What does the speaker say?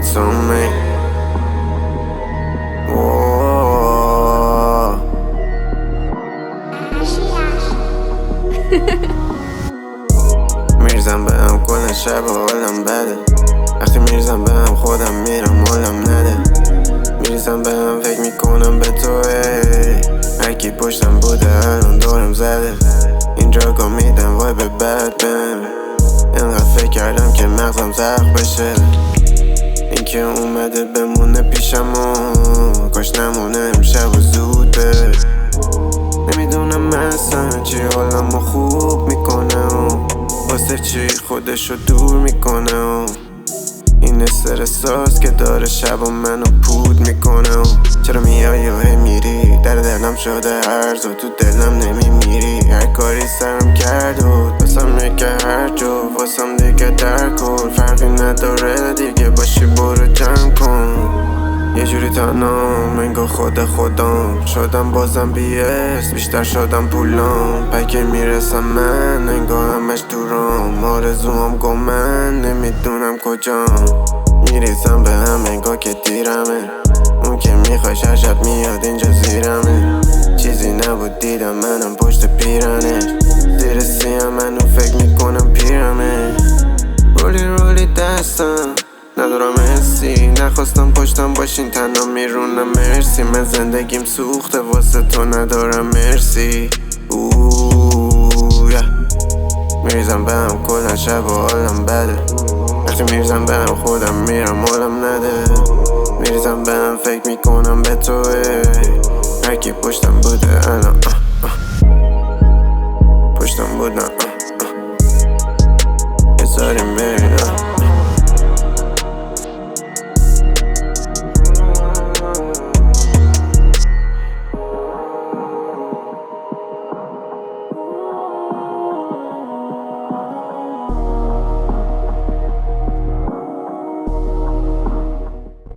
it's on me. میرزم به هم کل شب و حالم بده. وقتی میرزم به هم خودم میرم حالم نده. میرزم به هم فکر میکنم به تو هرکی پشتم بوده الان دورم زده. این دراگا میدم وای به بد بهم. اینقدر فکر کردم که مغزم زخم بشه. این که اومده بمونه پیشم و کاش نمونه امشب و زود بره. نمیدونم من اصلا چی حالمو خوب میکنه و واسه چی خودشو دور میکنه و این استرساست که داره شب و منو پود میکنه و چرا میای و هی میری در دلم شده هرز و تو دلم نمیمیری. هر کاری سرم کرد و واسم که هر جو واسم دیگه در کن فرقی نداره دیگه باشی برو جمع کن. یه جوری تنام انگار خودم شدم بازم بیست بیشتر شدم پولام پکر میرسم من انگار همش دورم آرزوام گمن نمیدونم کجام. میریزم به هم انگار که دیرمه اون که میخوای شب میاد اینجا زیرمه. چیزی نبود دیدم منم پشت پیرنش زیر سیم منو فکر میکنم پیرمه. رولی دستم ندارم حسی نخواستم پشتم باشین تنها میرونم مرسی. من زندگیم سوخته واسه تو ندارم مرسی. میریزم به هم کلا شب و حالم بده. وقتی میریزم به هم خودم میرم حالم نده. میریزم به هم فکر میکنم به تو هرکی پشتم بوده الان پشتم بودم